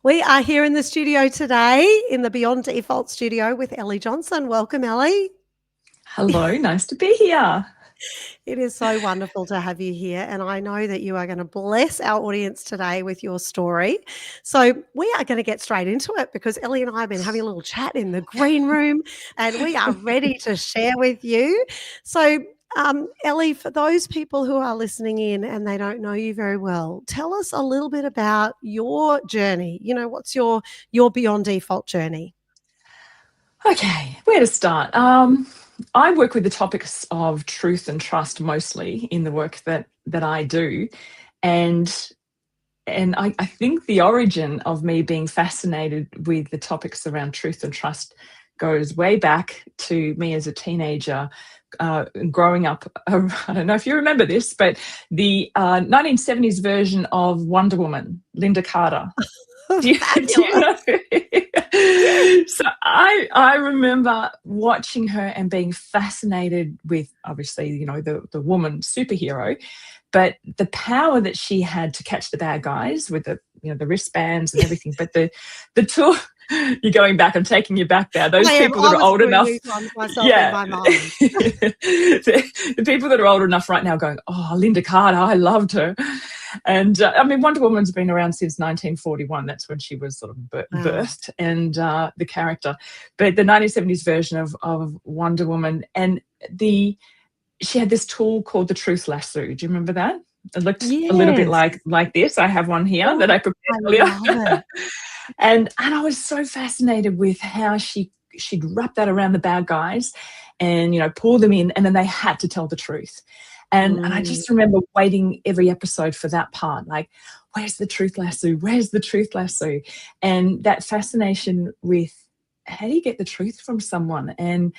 We are here in the studio today in the Beyond Default studio with Elly Johnson. Welcome, Elly. Hello, nice to be here. It is so wonderful to have you here, and I know that you are going to bless our audience today with your story. So we are going to get straight into it because Elly and I have been having a little chat in the green room, and we are ready to share with you. So Elly, for those people who are listening in and they don't know you very well, tell us a little bit about your journey. What's your Beyond Default journey? Okay, where to start? I work with the topics of truth and trust mostly in the work that I do, and I think the origin of me being fascinated with the topics around truth and trust goes way back to me as a teenager. Growing up, I don't know if you remember this, but the 1970s version of Wonder Woman, Linda Carter. Do you know? So I remember watching her and being fascinated with, obviously, the woman superhero, but the power that she had to catch the bad guys with the wristbands and everything. But the tool, you're going back. I'm taking you back there. Those people that are old enough, yeah. In my mind. the people that are old enough right now going, oh, Linda Carter, I loved her. And Wonder Woman's been around since 1941. That's when she was sort of birthed, and the character. But the 1970s version of Wonder Woman, and she had this tool called the truth lasso. Do you remember that? It looked a little bit like this. I have one here that I prepared earlier. And I was so fascinated with how she'd wrap that around the bad guys and, pull them in, and then they had to tell the truth. And I just remember waiting every episode for that part, like, where's the truth lasso? Where's the truth lasso? And that fascination with how do you get the truth from someone? And,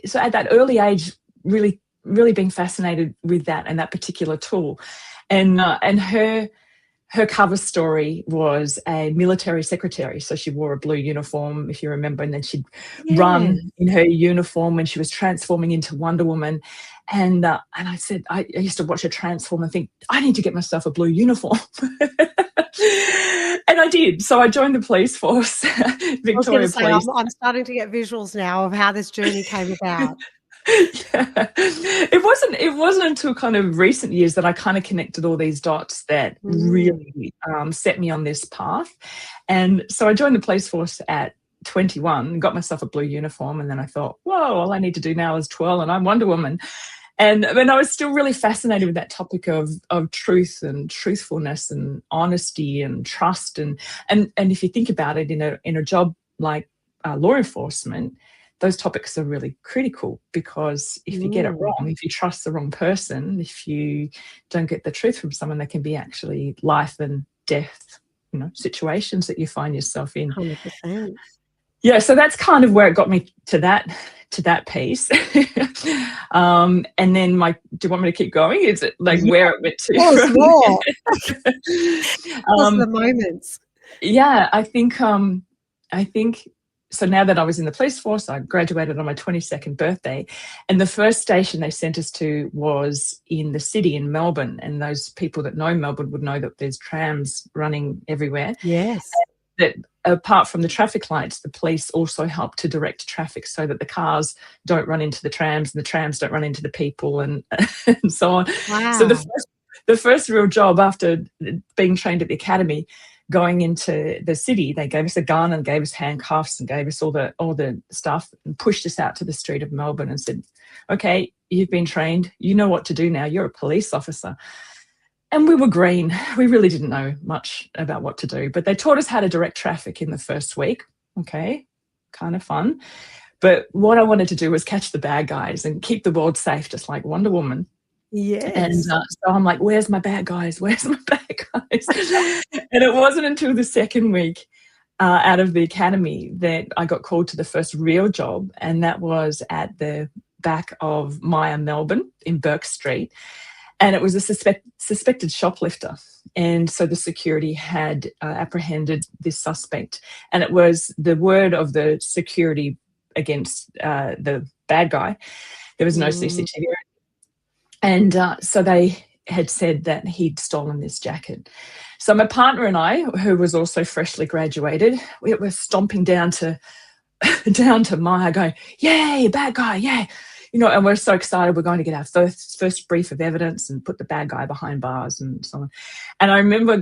so at that early age, really, really being fascinated with that and that particular tool. And her cover story was a military secretary. So she wore a blue uniform, if you remember, and then she'd run in her uniform when she was transforming into Wonder Woman. And I said, I used to watch her transform and think, I need to get myself a blue uniform. And I did. So I joined the police force, Victoria Police. I'm starting to get visuals now of how this journey came about. Yeah. It wasn't until kind of recent years that I kind of connected all these dots that really set me on this path. And so I joined the police force at 21, got myself a blue uniform, and then I thought, whoa, all I need to do now is twirl and I'm Wonder Woman. And I was still really fascinated with that topic of truth and truthfulness and honesty and trust. And if you think about it, in a job like law enforcement, those topics are really critical, because if you get it wrong, if you trust the wrong person, if you don't get the truth from someone, there can be actually life and death, situations that you find yourself in. 100%. Yeah, so that's kind of where it got me to that piece. And then do you want me to keep going? Is it like where it went to? More. The moments. Yeah, I think so. Now that I was in the police force, I graduated on my 22nd birthday, and the first station they sent us to was in the city in Melbourne. And those people that know Melbourne would know that there's trams running everywhere. Yes. That apart from the traffic lights, the police also help to direct traffic so that the cars don't run into the trams and the trams don't run into the people, and so on. Wow. So the first real job after being trained at the academy, going into the city, they gave us a gun and gave us handcuffs and gave us all the stuff and pushed us out to the street of Melbourne and said, okay, you've been trained, you know what to do now, you're a police officer. And we were green. We really didn't know much about what to do, but they taught us how to direct traffic in the first week. Okay, kind of fun. But what I wanted to do was catch the bad guys and keep the world safe, just like Wonder Woman. Yes. And so I'm like, where's my bad guys? Where's my bad guys? And it wasn't until the second week out of the academy that I got called to the first real job, and that was at the back of Myer Melbourne in Burke Street. And it was a suspected shoplifter. And so the security had apprehended this suspect. And it was the word of the security against the bad guy. There was no CCTV. And so they had said that he'd stolen this jacket. So my partner and I, who was also freshly graduated, we were stomping down to Maya going, yay, bad guy, yay. And we're so excited. We're going to get our first brief of evidence and put the bad guy behind bars and so on. And I remember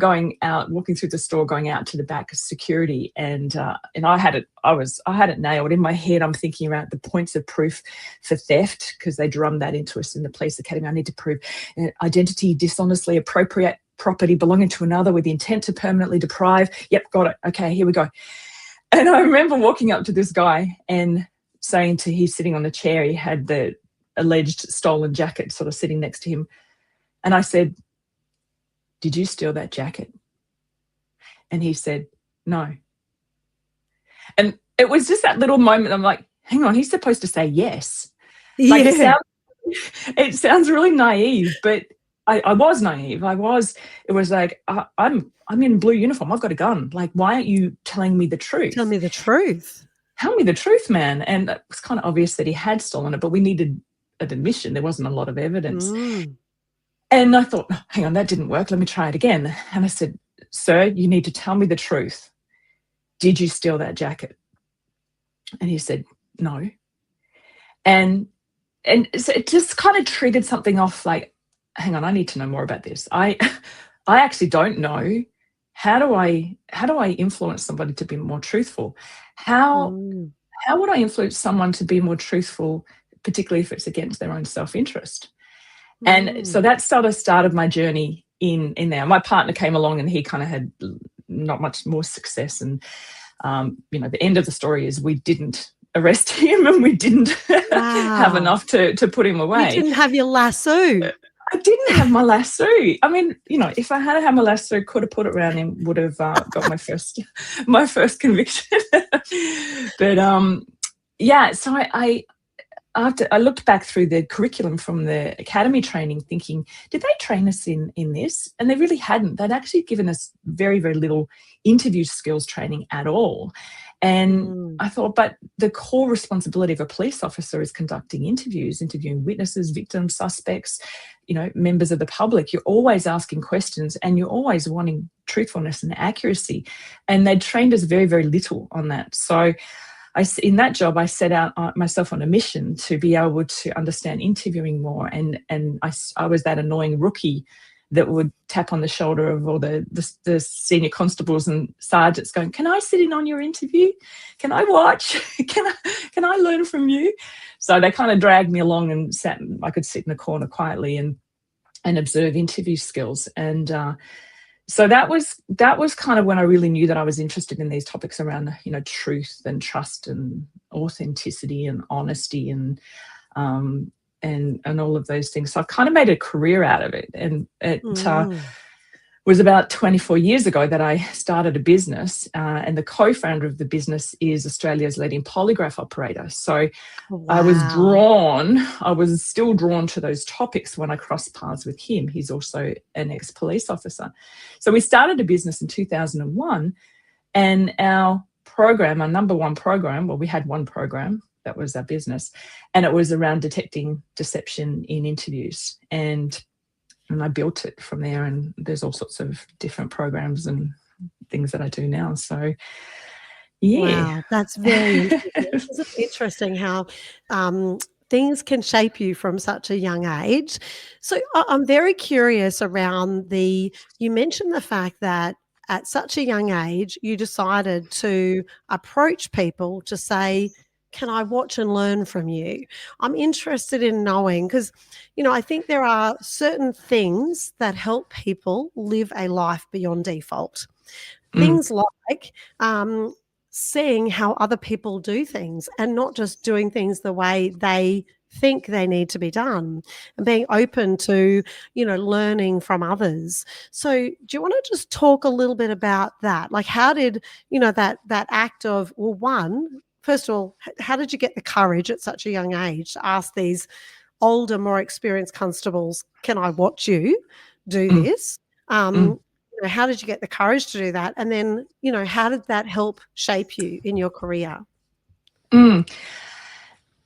walking through the store, going out to the back of security, and I had it nailed in my head. I'm thinking about the points of proof for theft, because they drummed that into us in the police academy. I need to prove identity, dishonestly appropriate property belonging to another with the intent to permanently deprive. Yep, got it. Okay, here we go. And I remember walking up to this guy and saying he's sitting on the chair, he had the alleged stolen jacket sort of sitting next to him. And I said, did you steal that jacket? And he said, no. And it was just that little moment. I'm like, hang on, he's supposed to say yes. Like, it sounds really naive, but I was naive. It was like, I'm in blue uniform. I've got a gun. Like, why aren't you telling me the truth? Tell me the truth. Tell me the truth, man. And it was kind of obvious that he had stolen it, but we needed an admission. There wasn't a lot of evidence. And I thought, hang on, that didn't work. Let me try it again. And I said, sir, you need to tell me the truth. Did you steal that jacket? And he said, no. And so it just kind of triggered something off, like, hang on, I need to know more about this. I actually don't know. How do I influence somebody to be more truthful? How would I influence someone to be more truthful, particularly if it's against their own self-interest? And so that sort of started my journey in there. My partner came along and he kind of had not much more success. And, the end of the story is we didn't arrest him and we didn't have enough to put him away. You didn't have your lasso. I didn't have my lasso. I mean, if I had my lasso, could have put it around him, would have got my first conviction. But so I looked back through the curriculum from the academy training, thinking, did they train us in this? And they really hadn't. They'd actually given us very, very little interview skills training at all. And I thought, but the core responsibility of a police officer is conducting interviews, interviewing witnesses, victims, suspects, members of the public. You're always asking questions and you're always wanting truthfulness and accuracy. And they'd trained us very, very little on that. So in that job, I set out myself on a mission to be able to understand interviewing more. And I was that annoying rookie that would tap on the shoulder of all the senior constables and sergeants going, can I sit in on your interview? Can I watch? Can I learn from you? So they kind of dragged me along and I could sit in the corner quietly and observe interview skills. And so that was kind of when I really knew that I was interested in these topics around, truth and trust and authenticity and honesty and all of those things. So I've kind of made a career out of it. And it was about 24 years ago that I started a business, and the co-founder of the business is Australia's leading polygraph operator. So I was still drawn to those topics when I crossed paths with him. He's also an ex-police officer. So we started a business in 2001, and our number one program, we had one program, that was our business, and it was around detecting deception in interviews. And I built it from there, and there's all sorts of different programs and things that I do now. So, yeah. Wow, that's very interesting. It's interesting how things can shape you from such a young age. So I'm very curious around you mentioned the fact that at such a young age, you decided to approach people to say, can I watch and learn from you? I'm interested in knowing, because, I think there are certain things that help people live a life beyond default. Things like seeing how other people do things and not just doing things the way they think they need to be done, and being open to, learning from others. So do you want to just talk a little bit about that? Like, how did, that act of, first of all, how did you get the courage at such a young age to ask these older, more experienced constables, can I watch you do this? How did you get the courage to do that? And then, how did that help shape you in your career?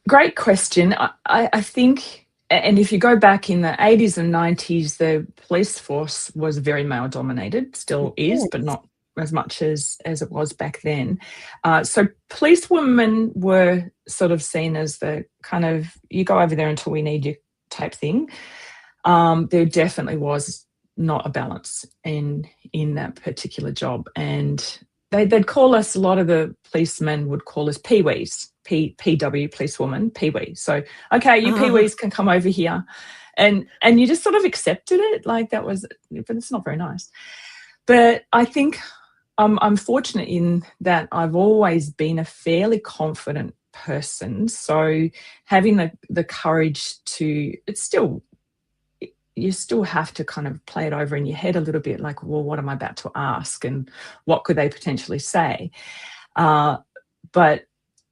Great question. I think and if you go back in the 80s and 90s, the police force was very male dominated, still is, but Yes. not as much as it was back then. So police women were sort of seen as the kind of, you go over there until we need you type thing. There definitely was not a balance in that particular job. And they'd call us, a lot of the policemen would call us peewees, PW, policewoman, peewee. So, okay, you peewees can come over here. And you just sort of accepted it. Like that was, but it's not very nice. But I think I'm fortunate in that I've always been a fairly confident person. So having the courage to, it's still, you still have to kind of play it over in your head a little bit, like, well, what am I about to ask and what could they potentially say? But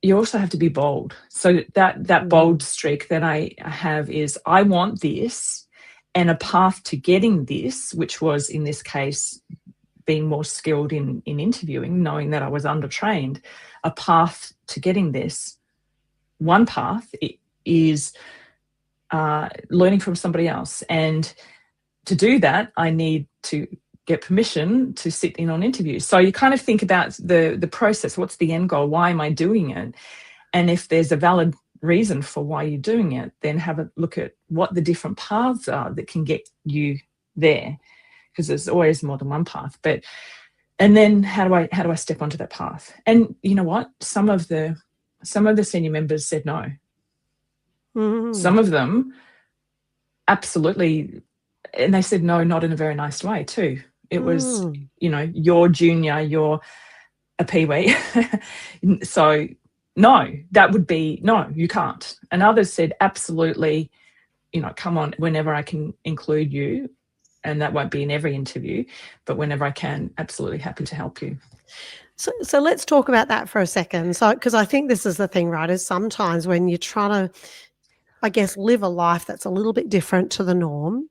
you also have to be bold. So that bold streak that I have is, I want this, and a path to getting this, which was in this case being more skilled in interviewing, knowing that I was undertrained, a path to getting this, one path is learning from somebody else. And to do that, I need to get permission to sit in on interviews. So you kind of think about the process. What's the end goal? Why am I doing it? And if there's a valid reason for why you're doing it, then have a look at what the different paths are that can get you there, because there's always more than one path. But and then how do I step onto that path? And you know what? Some of the senior members said no. Some of them absolutely, and they said no, not in a very nice way too. It was, you know, you're junior, you're a peewee. So no, that would be, no, you can't. And others said absolutely, you know, come on, whenever I can include you, and that won't be in every interview, but whenever I can, absolutely happy to help you. So let's talk about that for a second. So, because I think this is the thing, right, is sometimes when you're trying to, I guess, live a life that's a little bit different to the norm,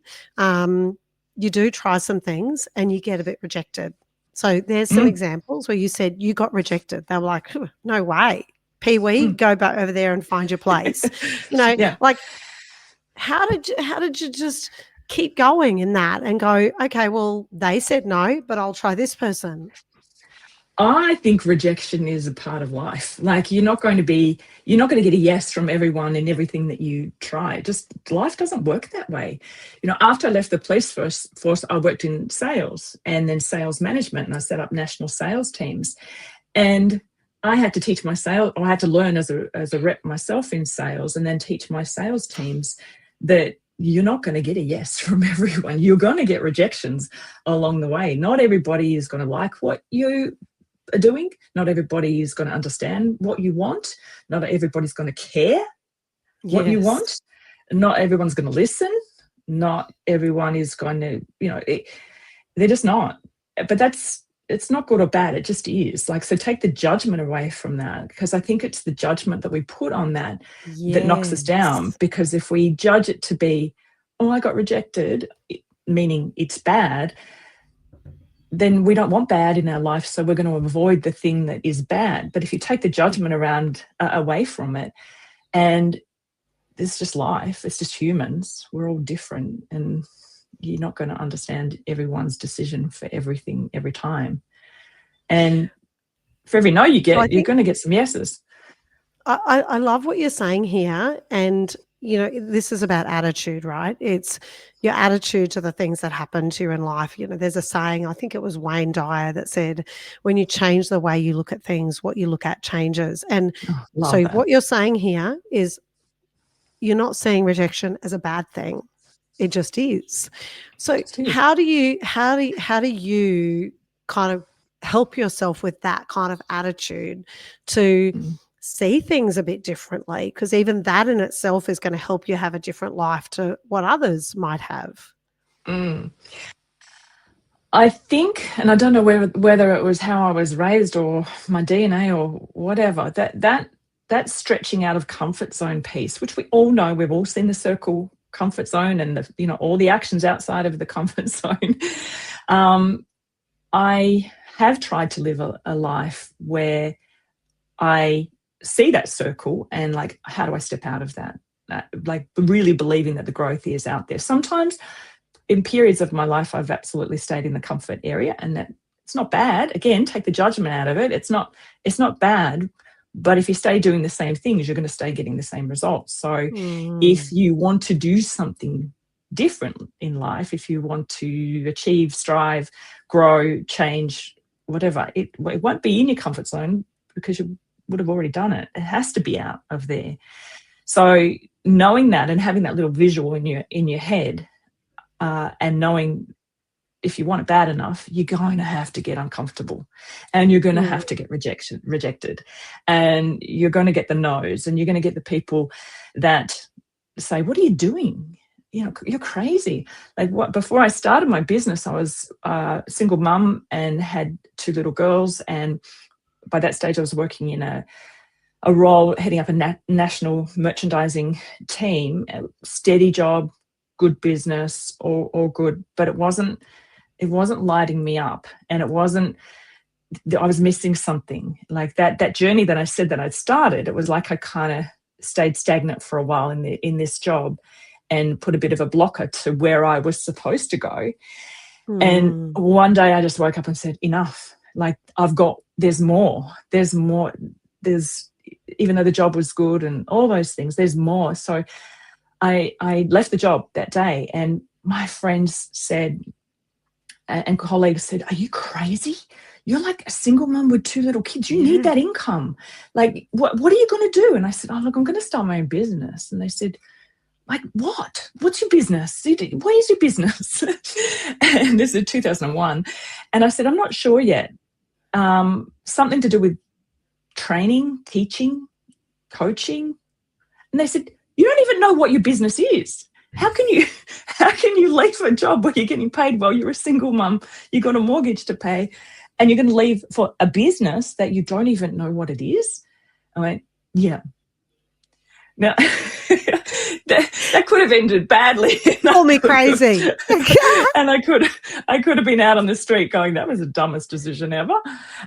you do try some things and you get a bit rejected. So there's some examples where you said you got rejected. They were like, no way, peewee, go back over there and find your place. You know, Yeah. like how did you just keep going in that and go, okay, well, they said no, but I'll try this person? I think rejection is a part of life. Like you're not going to get a yes from everyone in everything that you try. Just life doesn't work that way. You know, after I left the police force, I worked in sales and then sales management, and I set up national sales teams. And I had to teach my sales, or I had to learn as a rep myself in sales, and then teach my sales teams that you're not going to get a yes from everyone. You're going to get rejections along the way. Not everybody is going to like what you are doing. Not everybody is going to understand what you want. Not everybody's going to care what you want. Not everyone's going to listen. Not everyone is going to, you know, they're just not. But it's not good or bad. It just is. Like, so take the judgment away from that, because I think it's the judgment that we put on that that knocks us down. Because if we judge it to be, oh, I got rejected, meaning it's bad, then we don't want bad in our life, so we're going to avoid the thing that is bad. But if you take the judgment around away from it, and it's just life, it's just humans, we're all different, and you're not going to understand everyone's decision for everything every time. And for every no you get, you're going to get some yeses. I love what you're saying here. And, you know, this is about attitude, right? It's your attitude to the things that happen to you in life. You know, there's a saying, I think it was Wayne Dyer, that said, when you change the way you look at things, what you look at changes. And so what you're saying here is you're not seeing rejection as a bad thing. It just is. So how do you kind of help yourself with that kind of attitude to see things a bit differently? Because even that in itself is going to help you have a different life to what others might have. I think, and I don't know whether it was how I was raised or my DNA or whatever, that stretching out of comfort zone piece, which we all know, we've all seen the circle comfort zone and the, you know, all the actions outside of the comfort zone. I have tried to live a life where I see that circle and, like, how do I step out of that? like really believing that the growth is out there. Sometimes in periods of my life, I've absolutely stayed in the comfort area, and that it's not bad. Again, take the judgment out of it. It's not bad. But if you stay doing the same things, you're going to stay getting the same results. So if you want to do something different in life, if you want to achieve, strive, grow, change, whatever, it won't be in your comfort zone because you would have already done it. It has to be out of there. So knowing that and having that little visual in your head, and knowing if you want it bad enough, you're going to have to get uncomfortable, and you're going to have to get rejected, and you're going to get the no's, and you're going to get the people that say, what are you doing? You're crazy. Like, what? Before I started my business, I was a single mum and had 2 little girls. And by that stage, I was working in a role heading up a national merchandising team, a steady job, good business, all good. But it wasn't lighting me up, and I was missing something. Like that journey that I said that I'd started, it was like I kind of stayed stagnant for a while in this job, and put a bit of a blocker to where I was supposed to go. And one day I just woke up and said, enough. Like, there's more, even though the job was good and all those things, there's more. So I left the job that day, and my friends said, and colleagues said, are you crazy? You're like a single mum with 2 little kids. You need that income. Like, what are you going to do? And I said, oh, look, I'm going to start my own business. And they said, like, what? What's your business? What is your business? And this is 2001. And I said, I'm not sure yet. Something to do with training, teaching, coaching. And they said, you don't even know what your business is. How can you leave a job where you're getting paid well? You're a single mum, you've got a mortgage to pay, and you're going to leave for a business that you don't even know what it is? I went, yeah. Now, that could have ended badly. Call me crazy. And I could have been out on the street going, that was the dumbest decision ever.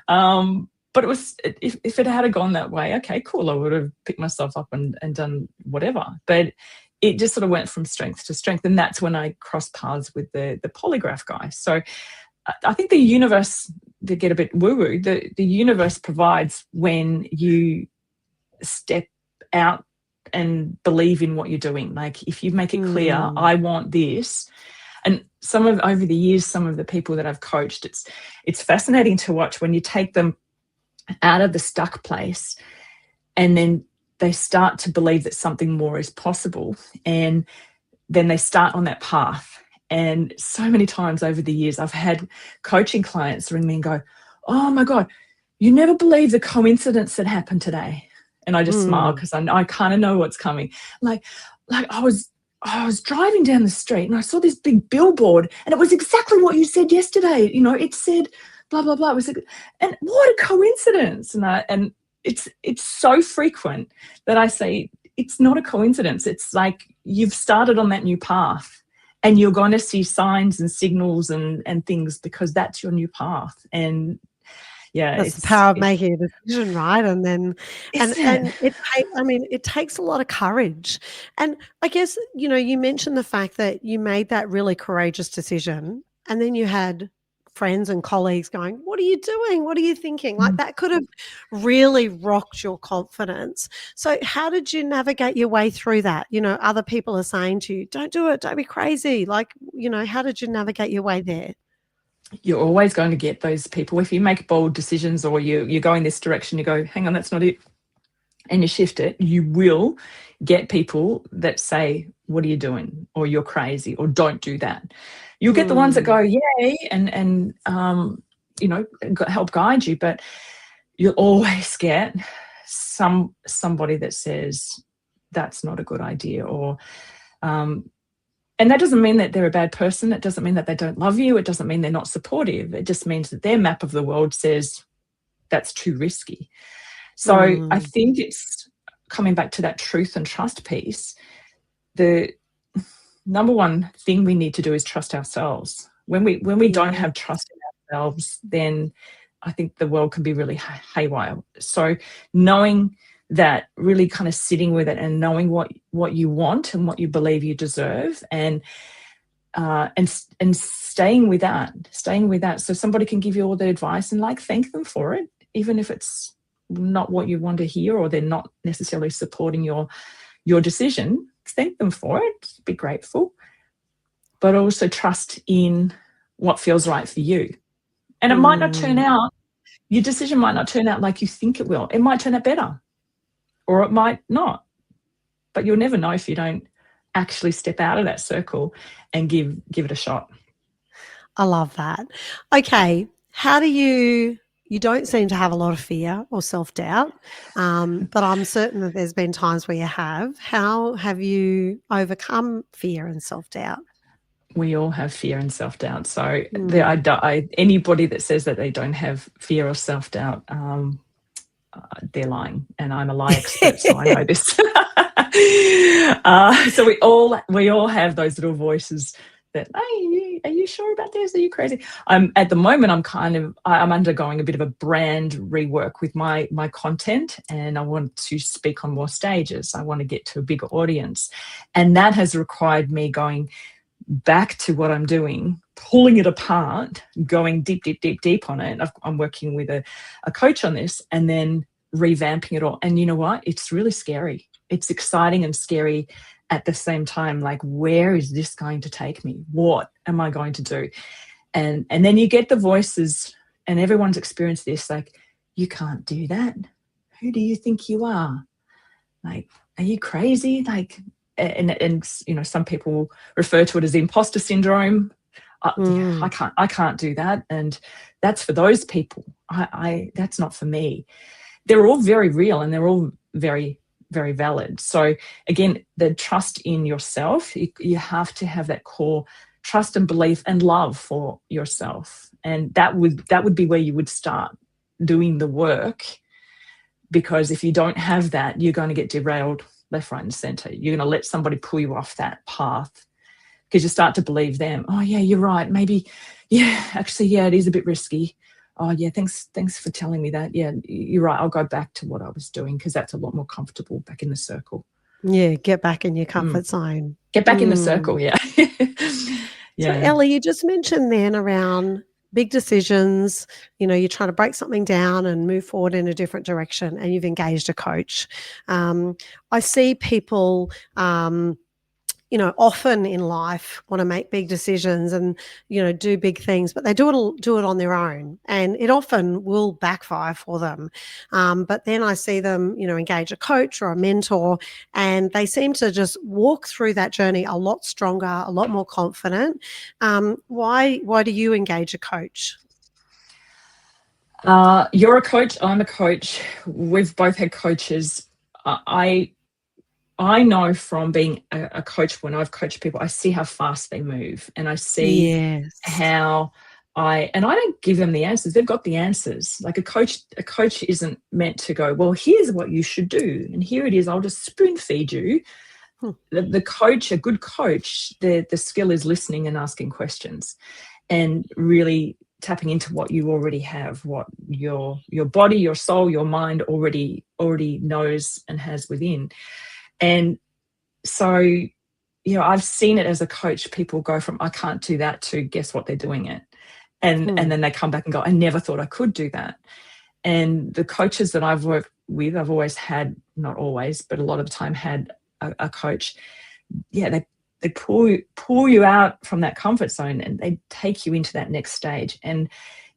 But it was, if it had gone that way, okay, cool, I would have picked myself up and done whatever. But it just sort of went from strength to strength. And that's when I crossed paths with the polygraph guy. So I think the universe, to get a bit woo-woo, the universe provides when you step out and believe in what you're doing. Like, if you make it clear, I want this. And over the years, some of the people that I've coached, it's fascinating to watch when you take them out of the stuck place, and then they start to believe that something more is possible, and then they start on that path. And so many times over the years, I've had coaching clients ring me and go, oh my God, you never believe the coincidence that happened today. And I just smile because I kind of know what's coming. Like I was driving down the street and I saw this big billboard, and it was exactly what you said yesterday. It said blah blah blah. It was and what a coincidence! And it's so frequent that I say it's not a coincidence. It's like you've started on that new path, and you're going to see signs and signals and things, because that's your new path. And yeah, that's the power of making a decision, right? And then, it takes a lot of courage. And I guess, you mentioned the fact that you made that really courageous decision, and then you had friends and colleagues going, what are you doing? What are you thinking? Like, that could have really rocked your confidence. So how did you navigate your way through that? Other people are saying to you, don't do it, don't be crazy. Like, how did you navigate your way there? You're always going to get those people. If you make bold decisions, or you go in this direction, you go, hang on, that's not it, and you shift it, you will get people that say, what are you doing? Or you're crazy, or don't do that. You'll get the ones that go, yay, and help guide you, but you'll always get somebody that says that's not a good idea, or and that doesn't mean that they're a bad person. It doesn't mean that they don't love you. It doesn't mean they're not supportive. It just means that their map of the world says that's too risky. So I think it's coming back to that truth and trust piece. The number one thing we need to do is trust ourselves. When we don't have trust in ourselves, then I think the world can be really haywire. So knowing that really kind of sitting with it and knowing what you want and what you believe you deserve, and staying with that, so somebody can give you all the advice and like thank them for it, even if it's not what you want to hear, or they're not necessarily supporting your decision. Thank them for it, be grateful, but also trust in what feels right for you. And it might not turn out, your decision might not turn out like you think it will. It might turn out better, or it might not. But you'll never know if you don't actually step out of that circle and give it a shot. I love that. Okay, how do you don't seem to have a lot of fear or self-doubt, but I'm certain that there's been times where you have. How have you overcome fear and self-doubt? We all have fear and self-doubt. So anybody that says that they don't have fear or self-doubt, they're lying, and I'm a lie expert, so I know this. So we all have those little voices that, hey, are you sure about this? Are you crazy? At the moment, I'm undergoing a bit of a brand rework with my content, and I want to speak on more stages. I want to get to a bigger audience, and that has required me going back to what I'm doing, pulling it apart, going deep on it. I'm working with a coach on this, and then revamping it all. And you know what? It's really scary. It's exciting and scary at the same time. Like, where is this going to take me? What am I going to do? And then you get the voices, and everyone's experienced this, like, you can't do that. Who do you think you are? Like, are you crazy? Like, and you know, some people refer to it as imposter syndrome. I can't do that, and that's for those people. That's not for me. They're all very real, and they're all very, very valid. So again, the trust in yourself, you have to have that core trust and belief and love for yourself, and that would be where you would start doing the work. Because if you don't have that, you're going to get derailed left, right, and center. You're going to let somebody pull you off that path, because you start to believe them. Oh yeah, you're right. Maybe, yeah, actually, yeah, it is a bit risky. Oh yeah, thanks for telling me that. Yeah, you're right. I'll go back to what I was doing, because that's a lot more comfortable, back in the circle. Yeah, get back in your comfort zone. Get back in the circle, yeah. So Elly, you just mentioned then around big decisions, you're trying to break something down and move forward in a different direction, and you've engaged a coach. I see people, often in life want to make big decisions and, do big things, but they do it on their own, and it often will backfire for them. But then I see them, engage a coach or a mentor, and they seem to just walk through that journey a lot stronger, a lot more confident. Why do you engage a coach? You're a coach. I'm a coach. We've both had coaches. I know from being a coach, when I've coached people, I see how fast they move, and I see how I don't give them the answers. They've got the answers. Like a coach isn't meant to go, well, here's what you should do, and here it is, I'll just spoon feed you. The coach, a good coach, the skill is listening and asking questions, and really tapping into what you already have, what your body, your soul, your mind already knows and has within. And so, I've seen it as a coach, people go from, I can't do that, to guess what, they're doing it. And then they come back and go, I never thought I could do that. And the coaches that I've worked with, I've always had, not always, but a lot of the time had a coach. Yeah, they pull you out from that comfort zone, and they take you into that next stage. And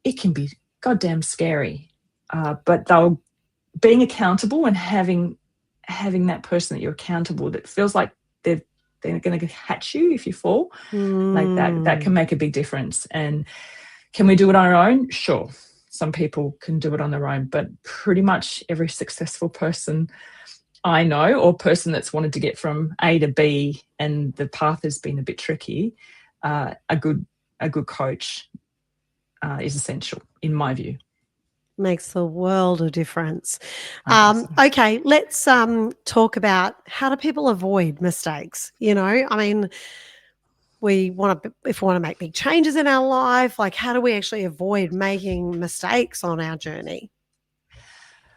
it can be goddamn scary. But being accountable and having that person that you're accountable, that feels like they're going to catch you if you fall, like that can make a big difference. And can we do it on our own? Sure, some people can do it on their own, but pretty much every successful person I know, or person that's wanted to get from A to B and the path has been a bit tricky, a good coach is essential, in my view. Makes a world of difference. Okay, let's talk about, how do people avoid mistakes? I mean, if we want to make big changes in our life, like, how do we actually avoid making mistakes on our journey?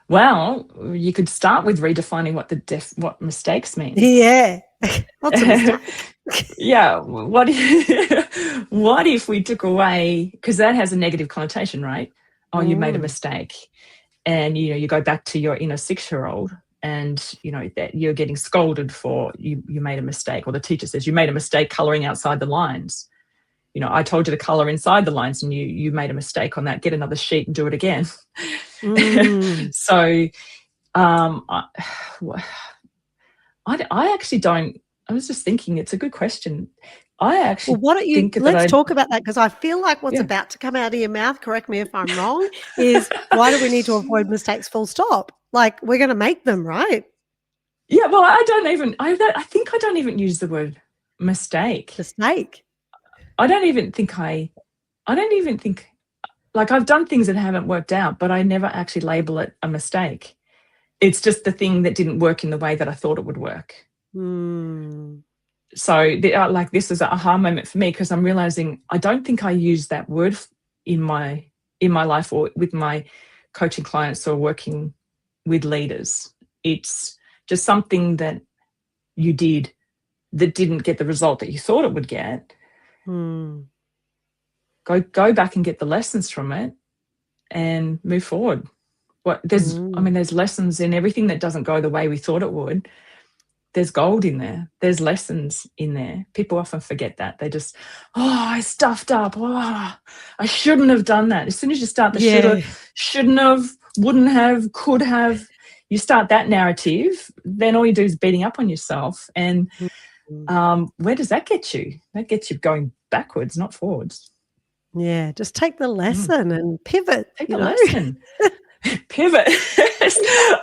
Well, you could start with redefining what mistakes means. Yeah. What's a mistake? Yeah. What if, what if we took away, because that has a negative connotation, right? Oh, you made a mistake. And, you go back to your inner 6-year-old and, that you're getting scolded for you made a mistake, or the teacher says you made a mistake coloring outside the lines. I told you to color inside the lines and you made a mistake on that. Get another sheet and do it again. So I actually don't. I was just thinking, it's a good question. I actually let's talk about that, because I feel like what's about to come out of your mouth, correct me if I'm wrong, is why do we need to avoid mistakes full stop? Like, we're going to make them, right? Yeah, well, I think I don't even use the word mistake. I don't even think, like, I've done things that haven't worked out, but I never actually label it a mistake. It's just the thing that didn't work in the way that I thought it would work. So this is an aha moment for me, because I'm realizing I don't think I use that word in my life or with my coaching clients or working with leaders. It's just something that you did that didn't get the result that you thought it would get. Go back and get the lessons from it and move forward. There's lessons in everything that doesn't go the way we thought it would. There's gold in there. There's lessons in there. People often forget that. They just, I stuffed up. Oh, I shouldn't have done that. As soon as you start the shouldn't have, wouldn't have, could have, you start that narrative, then all you do is beating up on yourself. And where does that get you? That gets you going backwards, not forwards. Yeah, just take the lesson and pivot. Take the lesson. Pivot.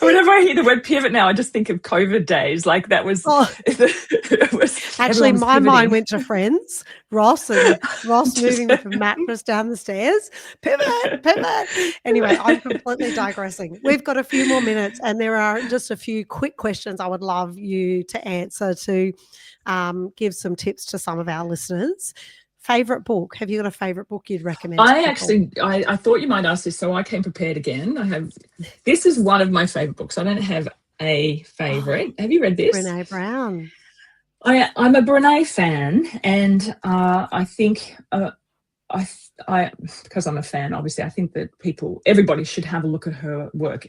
Whenever I hear the word pivot now, I just think of COVID days. Like, that was, actually, my mind went to Friends. Ross moving with the mattress down the stairs. Pivot. Anyway, I'm completely digressing. We've got a few more minutes, and there are just a few quick questions I would love you to answer to give some tips to some of our listeners. Favorite book? Have you got a favorite book you'd recommend? I thought you might ask this, so I came prepared again. This is one of my favorite books. I don't have a favorite. Have you read this? Brené Brown. I'm a Brené fan, and I think because I'm a fan, obviously, I think that everybody should have a look at her work.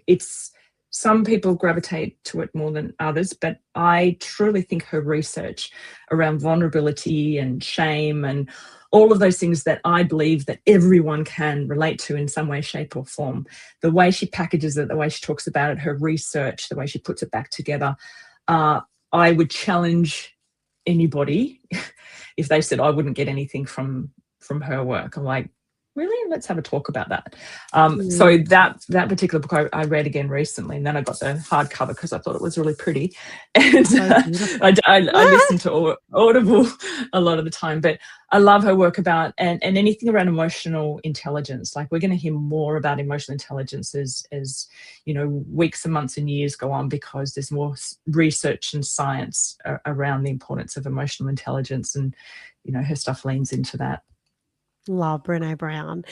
Some people gravitate to it more than others, but I truly think her research around vulnerability and shame and all of those things that I believe that everyone can relate to in some way, shape, or form, the way she packages it, the way she talks about it, her research, the way she puts it back together, I would challenge anybody if they said I wouldn't get anything from her work. I'm like, really? Let's have a talk about that. So that particular book I read again recently, and then I got the hardcover because I thought it was really pretty. And I listen to Audible a lot of the time, but I love her work about and anything around emotional intelligence. Like, we're going to hear more about emotional intelligence as weeks and months and years go on, because there's more research and science around the importance of emotional intelligence, and her stuff leans into that. Love Brené Brown.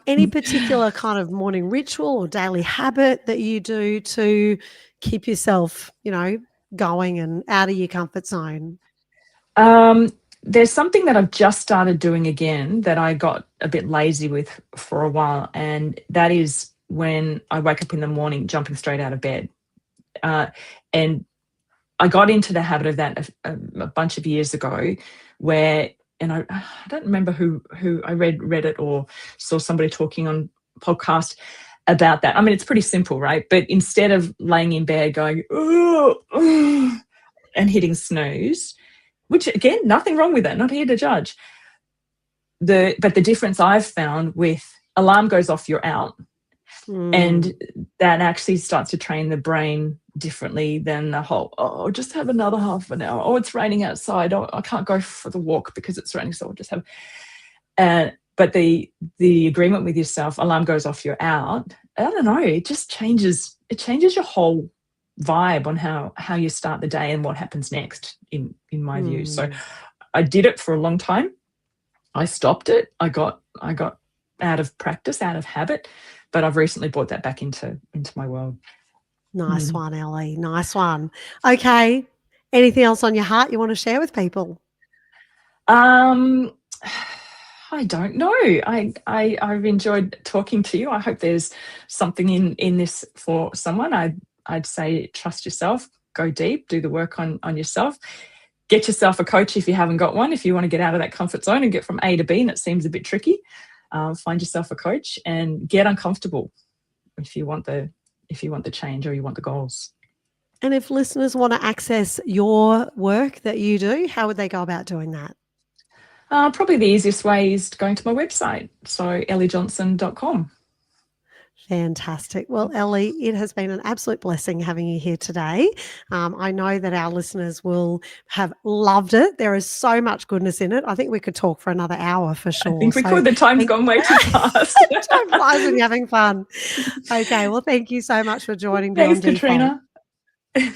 Any particular kind of morning ritual or daily habit that you do to keep yourself, going and out of your comfort zone? There's something that I've just started doing again that I got a bit lazy with for a while, and that is when I wake up in the morning, jumping straight out of bed. And I got into the habit of that a bunch of years ago, and I don't remember who I read it or saw somebody talking on podcast about that. I mean, it's pretty simple, right? But instead of laying in bed going, oh, and hitting snooze, which, again, nothing wrong with that, not here to judge. But the difference I've found with alarm goes off, you're out. And that actually starts to train the brain differently than the whole, just have another half an hour. Oh, it's raining outside. Oh, I can't go for the walk because it's raining, so I'll just have. But the agreement with yourself, alarm goes off, you're out. I don't know. It just changes. It changes your whole vibe on how you start the day and what happens next. In my view, so I did it for a long time. I stopped it. I got out of practice, out of habit. but I've recently brought that back into my world. Nice one, Elly. Nice one. Okay. Anything else on your heart you want to share with people? I don't know. I've enjoyed talking to you. I hope there's something in this for someone. I'd say trust yourself, go deep, do the work on yourself. Get yourself a coach if you haven't got one. If you want to get out of that comfort zone and get from A to B and it seems a bit tricky, find yourself a coach and get uncomfortable if you want the change or you want the goals. And if listeners want to access your work that you do, how would they go about doing that? Probably the easiest way is going to my website, so ellyjohnson.com. Fantastic. Well, Elly, it has been an absolute blessing having you here today. I know that our listeners will have loved it. There is so much goodness in it. I think we could talk for another hour for sure. I think we could. The time's gone way too fast. Time flies when you're having fun. Okay. Well, thank you so much for joining me on Thanks, Default. Katrina.